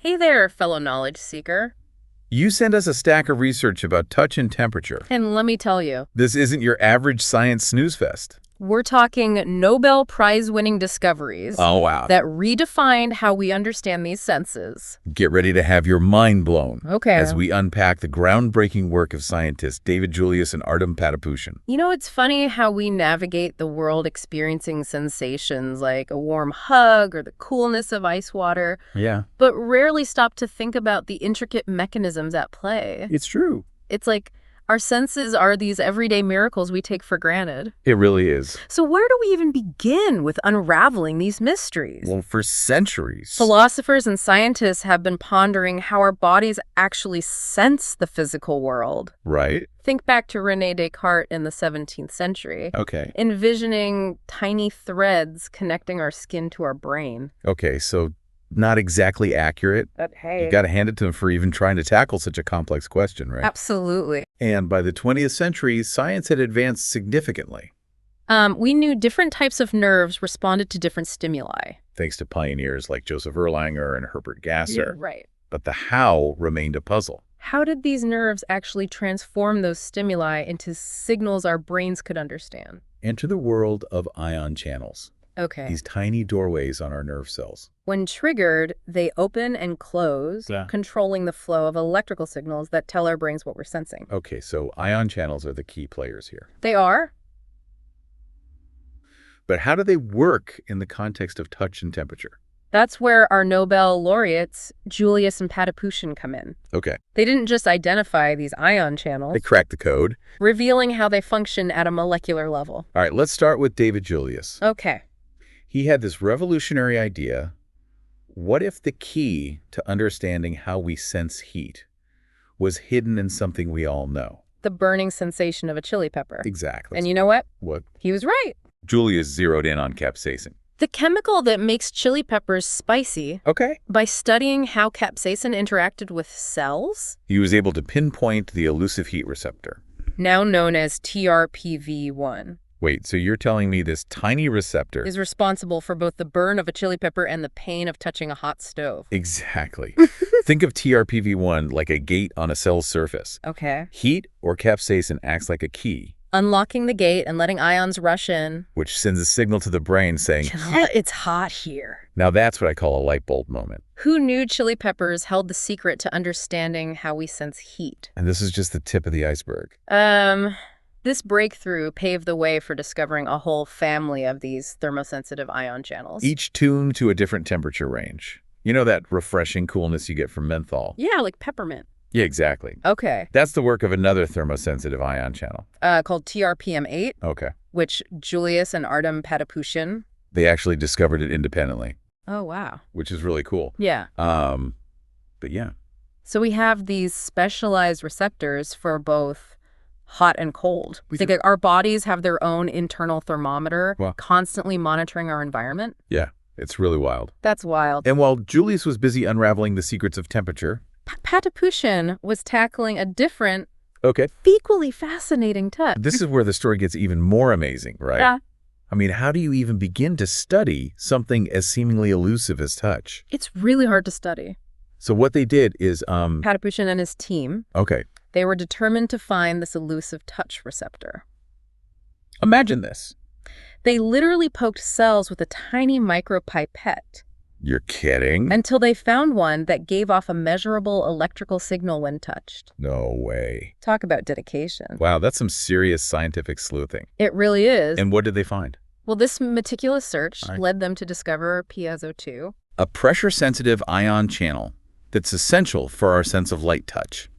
Hey there, fellow knowledge seeker. You sent us a stack of research about touch and temperature. And let me tell you, This isn't your average science snooze fest. we're talking Nobel Prize-winning discoveries Oh, wow. that redefined how we understand these senses. Get ready to have your mind blown Okay. as we unpack the groundbreaking work of scientists David Julius and Ardem Patapoutian. You know, it's funny how we navigate the world experiencing sensations like a warm hug or the coolness of ice water, Yeah. but rarely stop to think about the intricate mechanisms at play. It's true. It's like our senses are these everyday miracles we take for granted. It really is. So where do we even begin with unraveling these mysteries? Well, for centuries. Philosophers and scientists have been pondering how our bodies actually sense the physical world. Right? Think back to René Descartes in the 17th century, Okay. envisioning tiny threads connecting our skin to our brain. Okay, so not exactly accurate. But hey. You got to hand it to him for even trying to tackle such a complex question, right? Absolutely. And by the 20th century, science had advanced significantly, We knew different types of nerves responded to different stimuli. thanks to pioneers like Joseph Erlanger and Herbert Gasser. Right. But the how remained a puzzle. How did these nerves actually transform those stimuli into signals our brains could understand? Enter the world of ion channels, Okay. these tiny doorways on our nerve cells. When triggered, they open and close, Yeah. controlling the flow of electrical signals that tell our brains what we're sensing. Okay, so ion channels are the key players here. They are? But how do they work in the context of touch and temperature? That's where our Nobel laureates, Julius and Patapoutian, come in. Okay, They didn't just identify these ion channels, they cracked the code. revealing how they function at a molecular level. All right, let's start with David Julius. Okay. He had this revolutionary idea. What if the key to understanding how we sense heat was hidden in something we all know? The burning sensation of a chili pepper. Exactly. And you know what? What? He was right. Julius zeroed in on capsaicin. The chemical that makes chili peppers spicy, Okay. by studying how capsaicin interacted with cells, He was able to pinpoint the elusive heat receptor. now known as TRPV1, Wait, so you're telling me this tiny receptor... is responsible for both the burn of a chili pepper and the pain of touching a hot stove. Exactly. Think of TRPV1 like a gate on a cell's surface. Okay. Heat or capsaicin acts like a key, Unlocking the gate and letting ions rush in. which sends a signal to the brain saying, It's hot here. now that's what I call a light bulb moment. Who knew chili peppers held the secret to understanding how we sense heat? And this is just the tip of the iceberg. This breakthrough paved the way for discovering a whole family of these thermosensitive ion channels. Each tuned to a different temperature range. You know that refreshing coolness you get from menthol? Yeah, like peppermint. Yeah, exactly. Okay. That's the work of another thermosensitive ion channel. Called TRPM8, Okay. which Julius and Ardem Patapoutian. They actually discovered it independently, Oh, wow. which is really cool. Yeah. But yeah. So we have these specialized receptors for both hot and cold. We Like our bodies have their own internal thermometer, Wow. constantly monitoring our environment. Yeah, it's really wild. That's wild. And while Julius was busy unraveling the secrets of temperature... Patapoutian was tackling a different, Okay. equally fascinating touch. This is where the story gets even more amazing, right? Yeah. I mean, how do you even begin to study something as seemingly elusive as touch? It's really hard to study. So what they did is... Patapoutian and his team, Okay. they were determined to find this elusive touch receptor. Imagine this. They literally poked cells with a tiny micropipette You're kidding? until they found one that gave off a measurable electrical signal when touched. No way. Talk about dedication. Wow, that's some serious scientific sleuthing. It really is. And what did they find? Well, this meticulous search All right. led them to discover Piezo 2. A pressure-sensitive ion channel that's essential for our sense of light touch.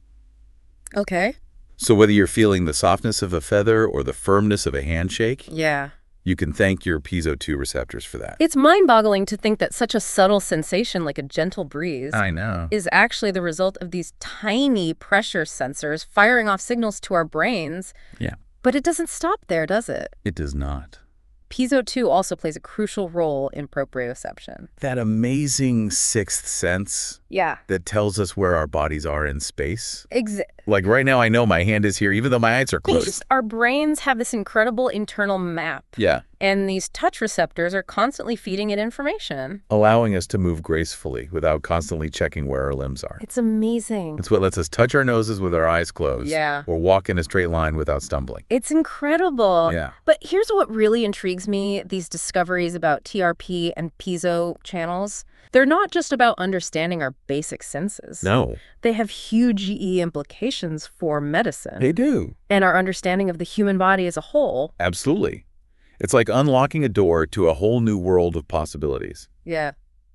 Okay. So whether you're feeling the softness of a feather or the firmness of a handshake, Yeah. you can thank your Piezo 2 receptors for that. It's mind-boggling to think that such a subtle sensation like a gentle breeze I know. is actually the result of these tiny pressure sensors firing off signals to our brains. Yeah. But it doesn't stop there, does it? It does not. Piezo 2 also plays a crucial role in proprioception. That amazing sixth sense Yeah. that tells us where our bodies are in space. Like right now, I know my hand is here, even though my eyes are closed. Our brains have this incredible internal map. Yeah. And these touch receptors are constantly feeding it information. Allowing us to move gracefully without constantly checking where our limbs are. It's amazing. It's what lets us touch our noses with our eyes closed. Yeah. Or walk in a straight line without stumbling. It's incredible. Yeah. But here's what really intrigues me, these discoveries about TRP and Piezo channels. They're not just about understanding our basic senses. No. They have huge GE implications for medicine. They do. And our understanding of the human body as a whole. Absolutely. It's like unlocking a door to a whole new world of possibilities. Yeah.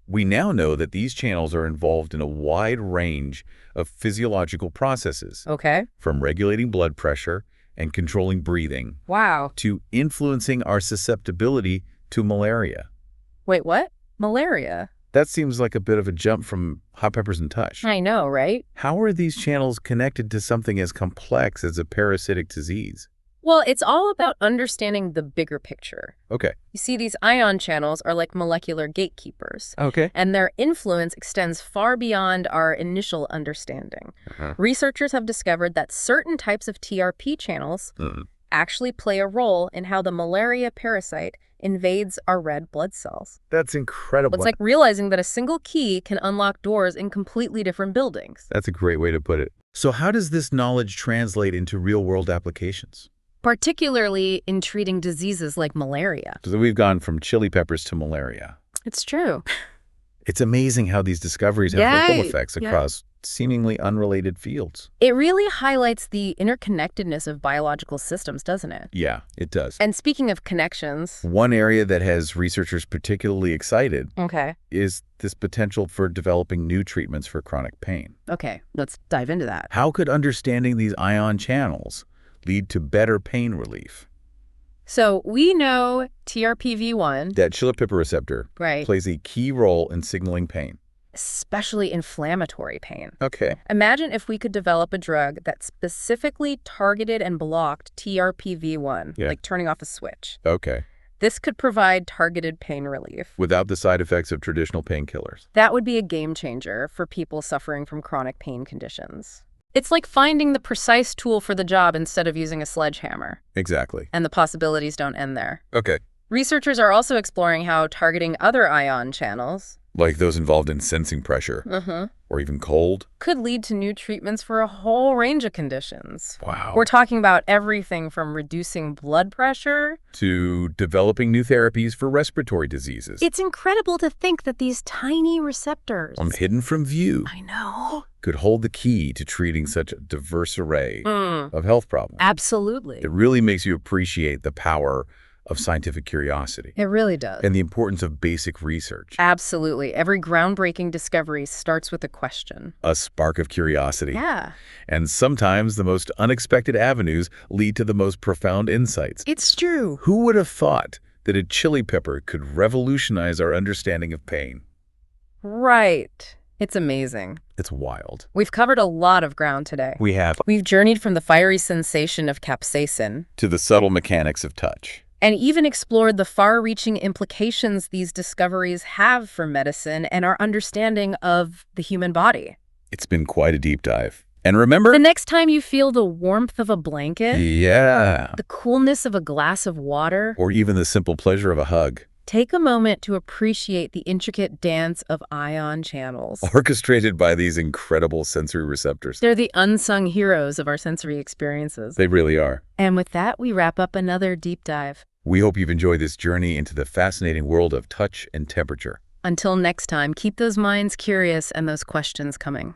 We now know that these channels are involved in a wide range of physiological processes. Okay. From regulating blood pressure and controlling breathing. Wow. To influencing our susceptibility to malaria. Wait, what? Malaria? That seems like a bit of a jump from hot peppers and touch. I know, right? How are these channels connected to something as complex as a parasitic disease? Well, it's all about understanding the bigger picture. Okay. You see, these ion channels are like molecular gatekeepers. Okay. And their influence extends far beyond our initial understanding. Researchers have discovered that certain types of TRP channels actually play a role in how the malaria parasite invades our red blood cells. That's incredible. It's like realizing that a single key can unlock doors in completely different buildings. That's a great way to put it. So how does this knowledge translate into real-world applications? Particularly in treating diseases like malaria. So we've gone from chili peppers to malaria. It's true. It's amazing how these discoveries have ripple effects across seemingly unrelated fields. It really highlights the interconnectedness of biological systems, doesn't it? Yeah, it does. And speaking of connections... One area that has researchers particularly excited is this potential for developing new treatments for chronic pain. Okay, let's dive into that. How could understanding these ion channels lead to better pain relief? So we know TRPV1, that chili pepper receptor, right, plays a key role in signaling pain. Especially inflammatory pain. Okay. Imagine if we could develop a drug that specifically targeted and blocked TRPV1, like turning off a switch. Okay. This could provide targeted pain relief. Without the side effects of traditional painkillers. That would be a game changer for people suffering from chronic pain conditions. It's like finding the precise tool for the job instead of using a sledgehammer. Exactly. And the possibilities don't end there. Okay. Researchers are also exploring how targeting other ion channels, like those involved in sensing pressure, or even cold, could lead to new treatments for a whole range of conditions. Wow. We're talking about everything from reducing blood pressure to developing new therapies for respiratory diseases. It's incredible to think that these tiny receptors, hidden from view, I know, could hold the key to treating such a diverse array of health problems. Absolutely. It really makes you appreciate the power of scientific curiosity. It really does. And the importance of basic research. Absolutely. Every groundbreaking discovery starts with a question. A spark of curiosity. Yeah. And sometimes the most unexpected avenues lead to the most profound insights. It's true. Who would have thought that a chili pepper could revolutionize our understanding of pain? Right. It's amazing. It's wild. We've covered a lot of ground today. We have. We've journeyed from the fiery sensation of capsaicin to the subtle mechanics of touch. And even explored the far-reaching implications these discoveries have for medicine and our understanding of the human body. It's been quite a deep dive. And remember, the next time you feel the warmth of a blanket, the coolness of a glass of water, or even the simple pleasure of a hug, take a moment to appreciate the intricate dance of ion channels. Orchestrated by these incredible sensory receptors. They're the unsung heroes of our sensory experiences. They really are. And with that, we wrap up another deep dive. We hope you've enjoyed this journey into the fascinating world of touch and temperature. Until next time, keep those minds curious and those questions coming.